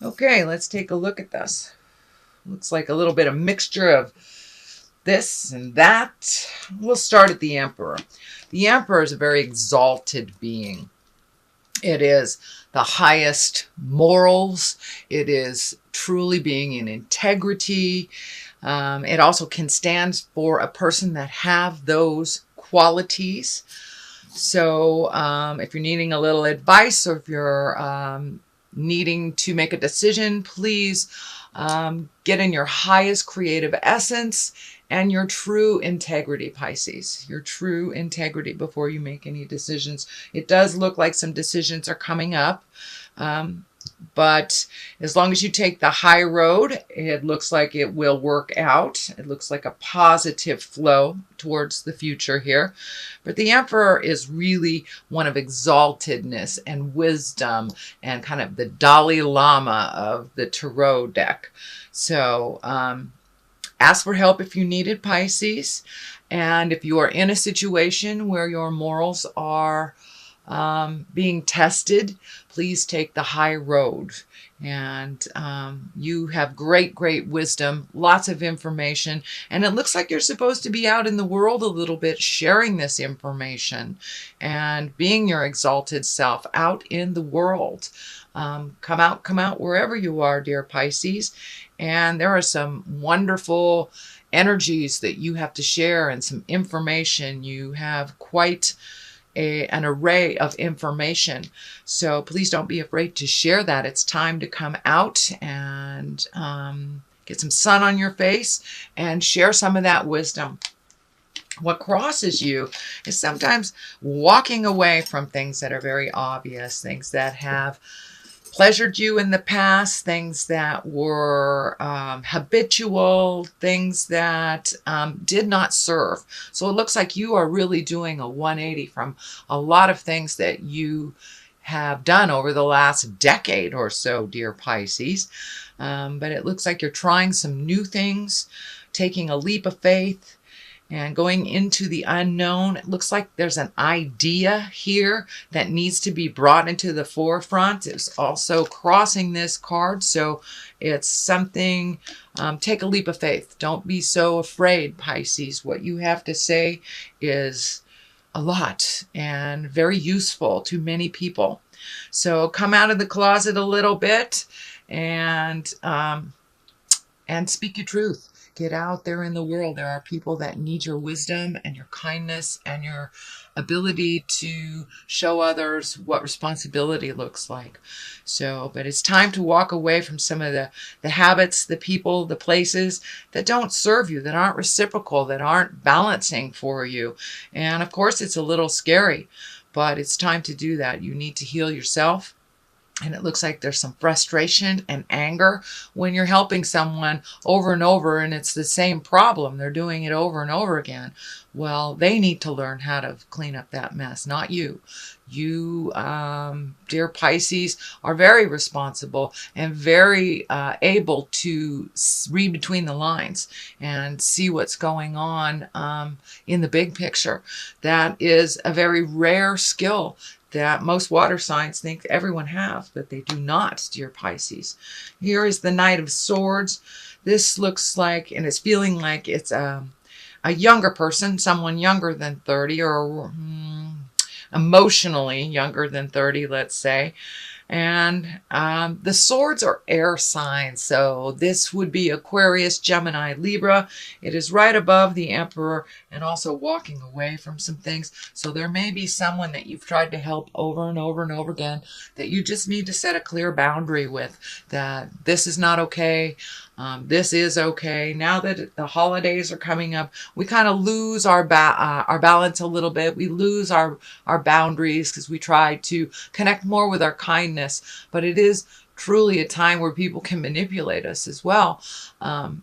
Okay, let's take a look at this. Looks like a little bit of mixture of this and that. We'll start at the Emperor. The Emperor is a very exalted being. It is the highest morals. It is truly being in integrity. It also can stand for a person that have those qualities. So if you're needing a little advice, or if you're needing to make a decision, please get in your highest creative essence and your true integrity, Pisces. Your true integrity before you make any decisions. It does look like some decisions are coming up. But as long as you take the high road, it looks like it will work out. It looks like a positive flow towards the future here. But the Emperor is really one of exaltedness and wisdom and kind of the Dalai Lama of the tarot deck. So ask for help if you need it, Pisces. And if you are in a situation where your morals are being tested, please take the high road. And you have great, great wisdom, lots of information, and it looks like you're supposed to be out in the world a little bit sharing this information and being your exalted self out in the world. Come out wherever you are, dear Pisces. And there are some wonderful energies that you have to share and some information. You have quite an array of information. So please don't be afraid to share that. It's time to come out and get some sun on your face and share some of that wisdom. What crosses you is sometimes walking away from things that are very obvious, things that have pleasured you in the past, things that were habitual, things that did not serve. So it looks like you are really doing a 180 from a lot of things that you have done over the last decade or so, dear Pisces. But it looks like you're trying some new things, taking a leap of faith, and going into the unknown. It looks like there's an idea here that needs to be brought into the forefront. It's also crossing this card. So it's something, take a leap of faith. Don't be so afraid, Pisces. What you have to say is a lot and very useful to many people. So come out of the closet a little bit and speak your truth. Get out there in the world. There are people that need your wisdom and your kindness and your ability to show others what responsibility looks like. So, but it's time to walk away from some of the habits, the people, the places that don't serve you, that aren't reciprocal, that aren't balancing for you. And of course, it's a little scary, but it's time to do that. You need to heal yourself. And it looks like there's some frustration and anger when you're helping someone over and over and it's the same problem. They're doing it over and over again. Well, they need to learn how to clean up that mess, not you. You, dear Pisces, are very responsible and very able to read between the lines and see what's going on in the big picture. That is a very rare skill that most water signs think everyone has, but they do not, dear Pisces. Here is the Knight of Swords. This looks like, and it's feeling like it's a younger person, someone younger than 30, or emotionally younger than 30, let's say. And the swords are air signs. So this would be Aquarius, Gemini, Libra. It is right above the Emperor and also walking away from some things. So there may be someone that you've tried to help over and over and over again that you just need to set a clear boundary with, that this is not okay. This is okay. Now that the holidays are coming up, we kind of lose our balance a little bit. We lose our boundaries because we try to connect more with our kindness. But it is truly a time where people can manipulate us as well,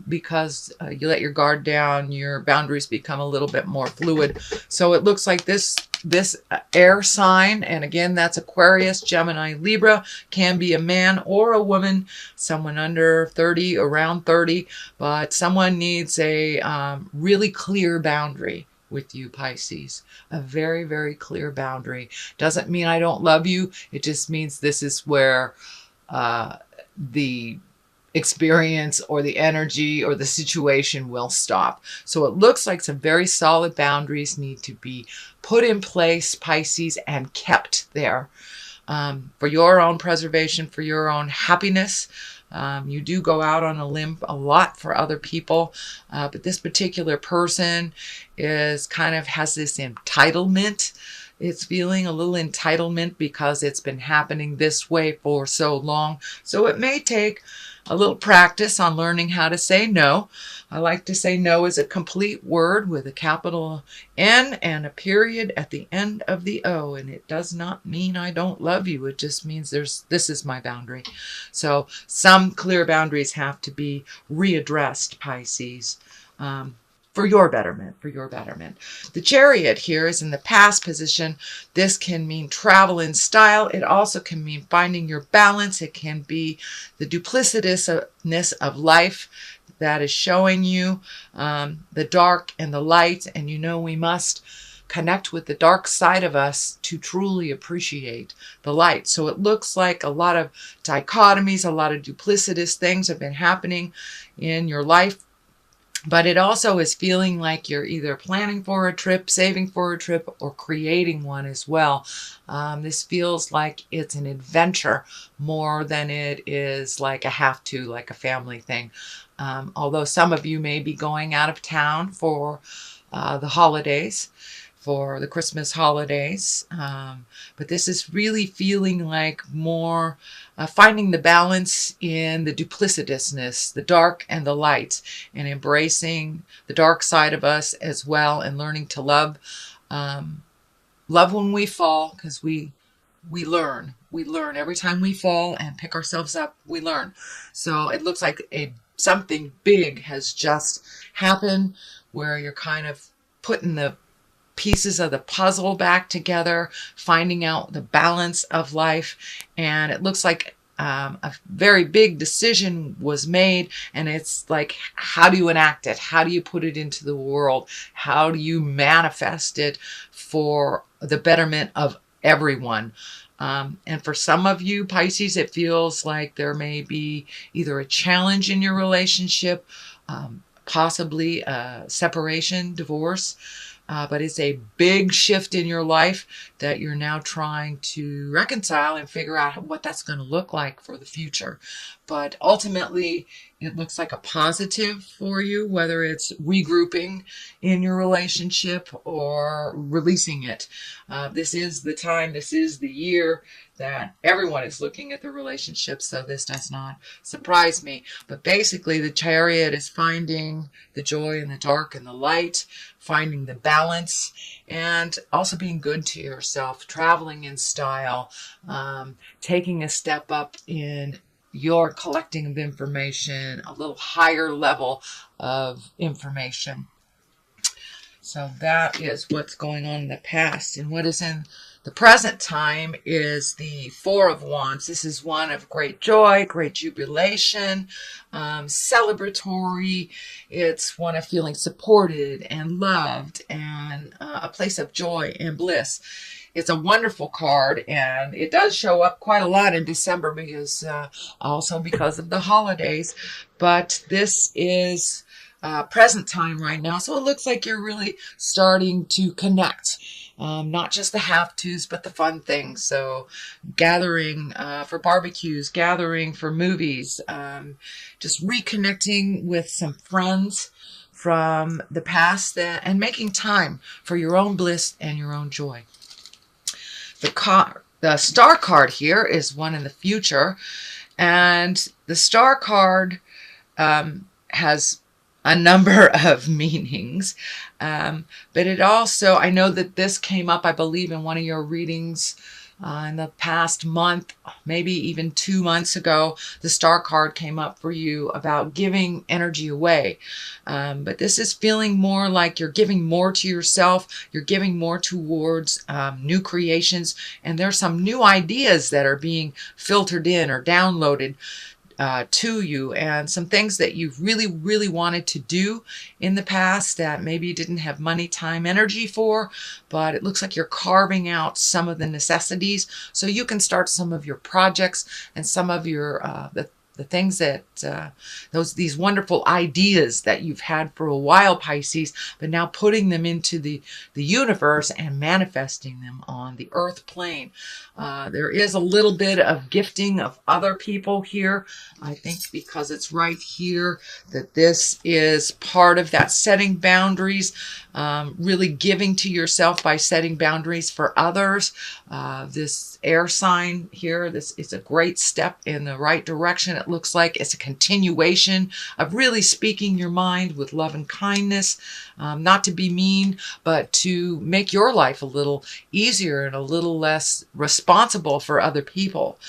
because you let your guard down, your boundaries become a little bit more fluid. So it looks like this air sign, and again, that's Aquarius, Gemini, Libra, can be a man or a woman, someone under 30, around 30, but someone needs a really clear boundary with you, Pisces. A very, very clear boundary. Doesn't mean I don't love you. It just means this is where the experience or the energy or the situation will stop. So it looks like some very solid boundaries need to be put in place, Pisces, and kept there for your own preservation, for your own happiness. You do go out on a limb a lot for other people, but this particular person is kind of has this entitlement. It's feeling a little entitlement because it's been happening this way for so long. So it may take a little practice on learning how to say no. I like to say no as a complete word with a capital N and a period at the end of the O. And it does not mean I don't love you. It just means this is my boundary. So some clear boundaries have to be readdressed, Pisces. For your betterment, for your betterment. The Chariot here is in the past position. This can mean travel in style. It also can mean finding your balance. It can be the duplicitousness of life that is showing you the dark and the light. And you know we must connect with the dark side of us to truly appreciate the light. So it looks like a lot of dichotomies, a lot of duplicitous things have been happening in your life. But it also is feeling like you're either planning for a trip, saving for a trip, or creating one as well. This feels like it's an adventure more than it is like a have to, like a family thing. Although some of you may be going out of town for the holidays, for the Christmas holidays. But this is really feeling like more finding the balance in the duplicitousness, the dark and the light, and embracing the dark side of us as well, and learning to love. Love when we fall, because we learn. We learn every time we fall and pick ourselves up. We learn. So it looks like something big has just happened, where you're kind of putting the pieces of the puzzle back together, finding out the balance of life. And it looks like a very big decision was made, and it's like, how do you enact it? How do you put it into the world? How do you manifest it for the betterment of everyone? And for some of you, Pisces, it feels like there may be either a challenge in your relationship, possibly a separation, divorce, but it's a big shift in your life that you're now trying to reconcile and figure out what that's going to look like for the future. But ultimately, it looks like a positive for you, whether it's regrouping in your relationship or releasing it. This is the time, this is the year that everyone is looking at the relationship, so this does not surprise me. But basically, the Chariot is finding the joy in the dark and the light, finding the balance, and also being good to yourself, traveling in style, taking a step up in your collecting of information, a little higher level of information. So that is what's going on in the past. And what is in the present time is the Four of Wands. This is one of great joy, great jubilation, celebratory. It's one of feeling supported and loved, and a place of joy and bliss. It's a wonderful card, and it does show up quite a lot in December because also because of the holidays. But this is present time right now, so it looks like you're really starting to connect. Not just the have-tos, but the fun things. So gathering for barbecues, gathering for movies, just reconnecting with some friends from the past and making time for your own bliss and your own joy. The star card here is one in the future, and the star card has a number of meanings, but it also, I know that this came up, I believe, in one of your readings in the past month, maybe even 2 months ago. The star card came up for you about giving energy away, but this is feeling more like you're giving more to yourself, you're giving more towards new creations, and there's some new ideas that are being filtered in or downloaded to you, and some things that you've really wanted to do in the past that maybe you didn't have money, time, energy for, but it looks like you're carving out some of the necessities so you can start some of your projects and some of your The things that, these wonderful ideas that you've had for a while, Pisces, but now putting them into the universe and manifesting them on the earth plane. There is a little bit of gifting of other people here. I think because it's right here that this is part of that setting boundaries, really giving to yourself by setting boundaries for others. This air sign here, this is a great step in the right direction. It looks like it's a continuation of really speaking your mind with love and kindness, not to be mean, but to make your life a little easier and a little less responsible for other people,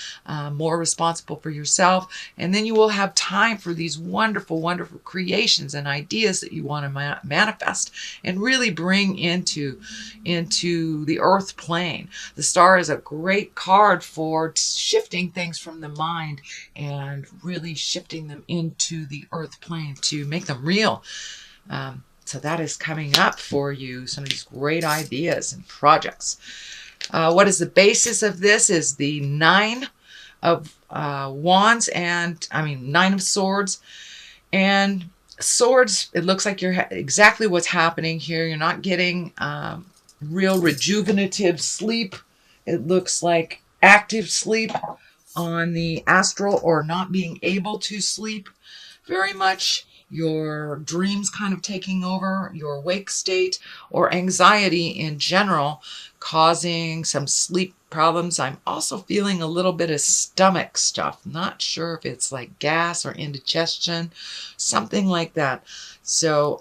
more responsible for yourself. And then you will have time for these wonderful, wonderful creations and ideas that you want to manifest and really bring into the earth plane. The star is a great card for shifting things from the mind and really shifting them into the earth plane to make them real. So that is coming up for you, some of these great ideas and projects. What is the basis of this is the Nine of Wands and, Nine of Swords. And Swords, it looks like you're exactly what's happening here. You're not getting real rejuvenative sleep. It looks like active sleep on the astral, or not being able to sleep very much. Your dreams kind of taking over your wake state, or anxiety in general, causing some sleep problems. I'm also feeling a little bit of stomach stuff. Not sure if it's like gas or indigestion, something like that. So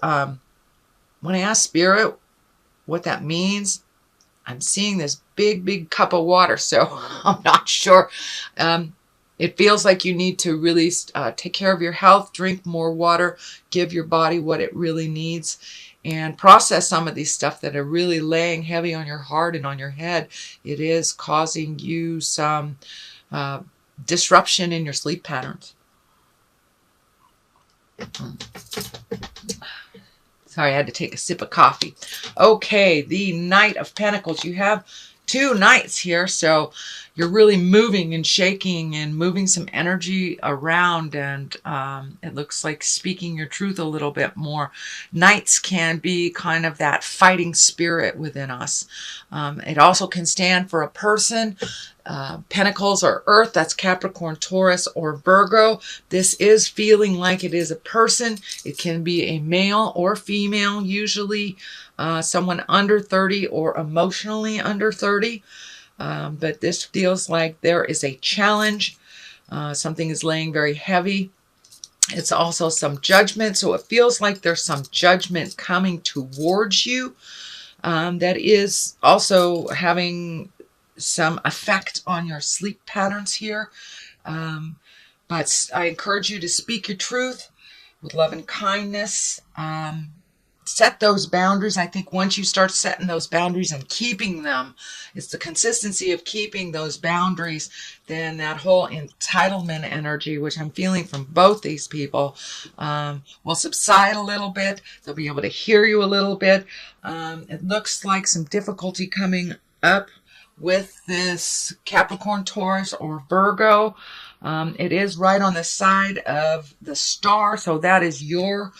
when I ask Spirit what that means, I'm seeing this big cup of water. So I'm not sure. It feels like you need to really take care of your health, drink more water, give your body what it really needs, and process some of these stuff that are really laying heavy on your heart and on your head. It is causing you some disruption in your sleep patterns. Sorry, I had to take a sip of coffee. Okay, the Knight of Pentacles. You have two knights here, so you're really moving and shaking and moving some energy around, and it looks like speaking your truth a little bit more. Knights can be kind of that fighting spirit within us. It also can stand for a person. Pentacles are earth, that's Capricorn, Taurus, or Virgo. This is feeling like it is a person. It can be a male or female, usually someone under 30 or emotionally under 30. But this feels like there is a challenge. Something is laying very heavy. It's also some judgment. So it feels like there's some judgment coming towards you that is also having some effect on your sleep patterns here. But I encourage you to speak your truth with love and kindness. Set those boundaries. I think once you start setting those boundaries and keeping them, it's the consistency of keeping those boundaries, then that whole entitlement energy, which I'm feeling from both these people, will subside a little bit. They'll be able to hear you a little bit. It looks like some difficulty coming up with this Capricorn, Taurus, or Virgo. It is right on the side of the star, so that is your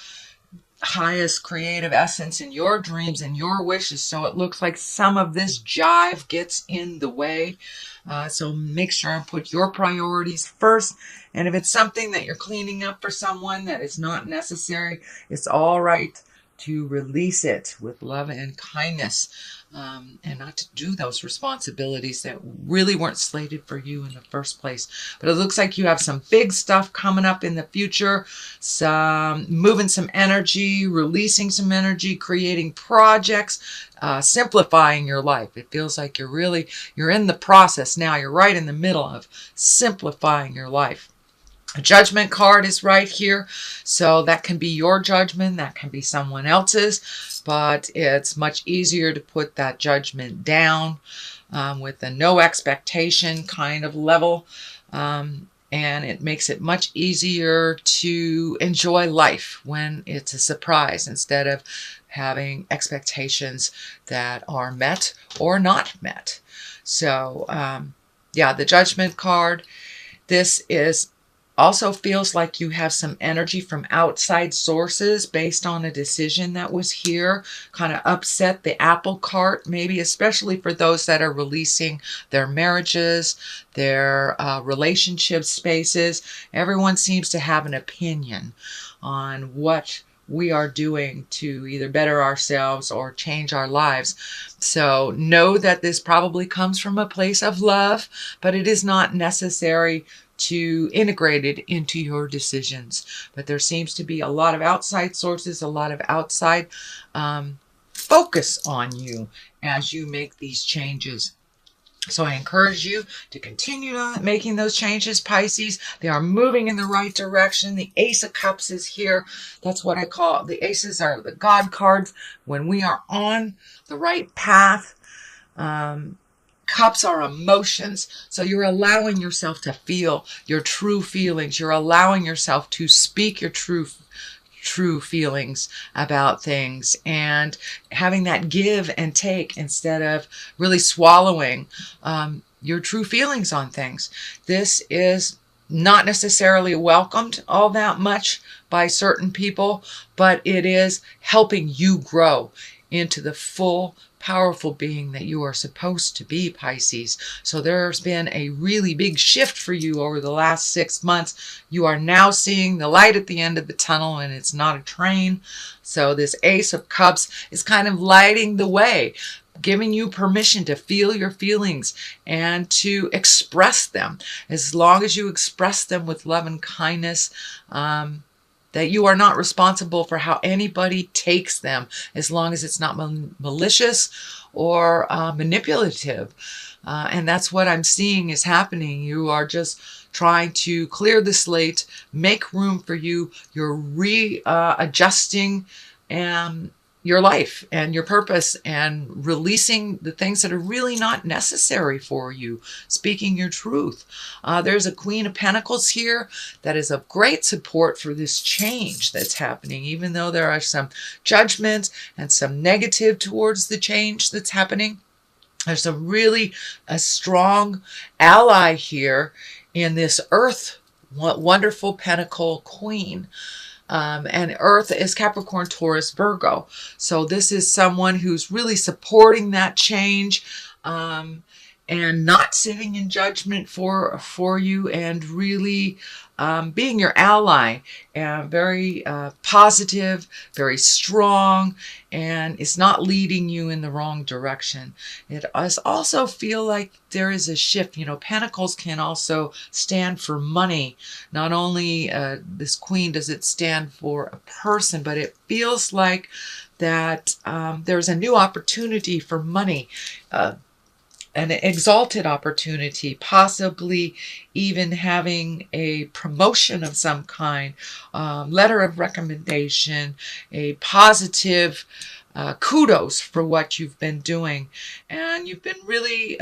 highest creative essence in your dreams and your wishes. So it looks like some of this jive gets in the way. So make sure and put your priorities first. And if it's something that you're cleaning up for someone that is not necessary, it's all right to release it with love and kindness, and not to do those responsibilities that really weren't slated for you in the first place. But it looks like you have some big stuff coming up in the future, some moving some energy, releasing some energy, creating projects, simplifying your life. It feels like you're in the process now. You're right in the middle of simplifying your life. A judgment card is right here, so that can be your judgment, that can be someone else's, but it's much easier to put that judgment down with a no expectation kind of level, and it makes it much easier to enjoy life when it's a surprise instead of having expectations that are met or not met. So yeah, the judgment card, this is Also feels like you have some energy from outside sources based on a decision that was here, kind of upset the apple cart, maybe especially for those that are releasing their marriages, their relationship spaces. Everyone seems to have an opinion on what we are doing to either better ourselves or change our lives. So know that this probably comes from a place of love, but it is not necessary to integrate it into your decisions. But there seems to be a lot of outside sources, a lot of outside focus on you as you make these changes. So I encourage you to continue making those changes, Pisces. They are moving in the right direction. The Ace of Cups is here. That's what I call it. The aces are the God cards. When we are on the right path, cups are emotions. So you're allowing yourself to feel your true feelings. You're allowing yourself to speak your true feelings about things, and having that give and take instead of really swallowing your true feelings on things. This is not necessarily welcomed all that much by certain people, but it is helping you grow into the full powerful being that you are supposed to be, Pisces. So there's been a really big shift for you over the last 6 months. You are now seeing the light at the end of the tunnel, and it's not a train. So this Ace of Cups is kind of lighting the way, giving you permission to feel your feelings and to express them. As long as you express them with love and kindness, that you are not responsible for how anybody takes them, as long as it's not malicious or manipulative. And that's what I'm seeing is happening. You are just trying to clear the slate, make room for you. You're readjusting your life and your purpose, and releasing the things that are really not necessary for you, speaking your truth. There's a Queen of Pentacles here that is of great support for this change that's happening, even though there are some judgments and some negative towards the change that's happening. There's a strong ally here in this Earth, wonderful Pentacle Queen. And Earth is Capricorn, Taurus, Virgo. So this is someone who's really supporting that change, and not sitting in judgment for you, and really being your ally, and very positive, very strong, and it's not leading you in the wrong direction. It does also feel like there is a shift. Pentacles can also stand for money. Not only this Queen does it stand for a person, but it feels like that there's a new opportunity for money. An exalted opportunity, possibly even having a promotion of some kind, letter of recommendation, a positive kudos for what you've been doing. And you've been really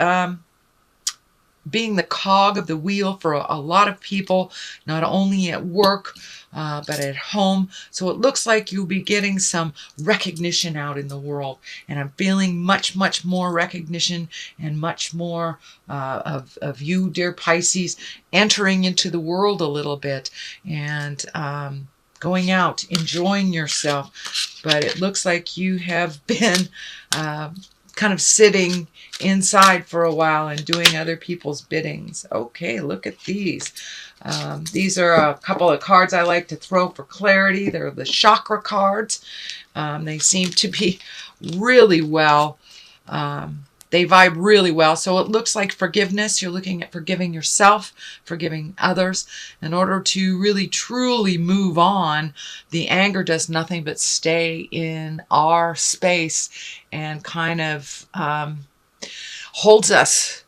being the cog of the wheel for a lot of people, not only at work, but at home. So it looks like you'll be getting some recognition out in the world. And I'm feeling much, much more recognition, and much more of you, dear Pisces, entering into the world a little bit, and going out, enjoying yourself. But it looks like you have been kind of sitting inside for a while and doing other people's biddings. Okay, look at these. These are a couple of cards I like to throw for clarity. They're the chakra cards. They seem to be really well, they vibe really well. So it looks like forgiveness. You're looking at forgiving yourself, forgiving others. In order to really truly move on, the anger does nothing but stay in our space and kind of holds us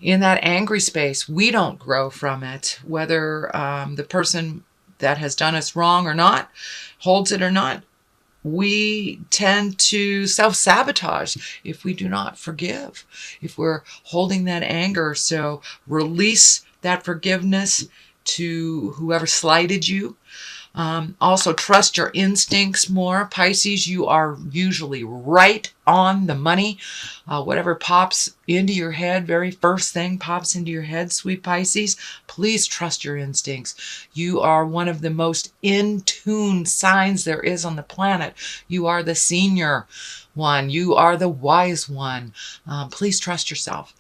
in that angry space. We don't grow from it, whether the person that has done us wrong or not, holds it or not. We tend to self-sabotage if we do not forgive, if we're holding that anger. So release that forgiveness to whoever slighted you. Also, trust your instincts more. Pisces, you are usually right on the money. Whatever pops into your head, very first thing pops into your head, sweet Pisces, please trust your instincts. You are one of the most in tune signs there is on the planet. You are the senior one. You are the wise one. Please trust yourself.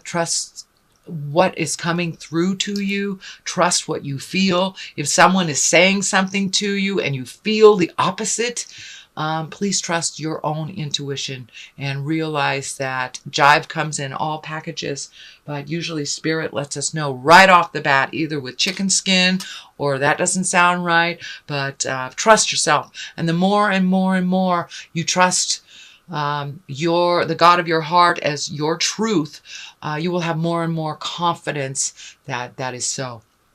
Trust what is coming through to you. Trust what you feel. If someone is saying something to you and you feel the opposite, please trust your own intuition and realize that jive comes in all packages, but usually spirit lets us know right off the bat, either with chicken skin or that doesn't sound right, but trust yourself. And the more and more and more you trust the God of your heart as your truth, you will have more and more confidence that that is so.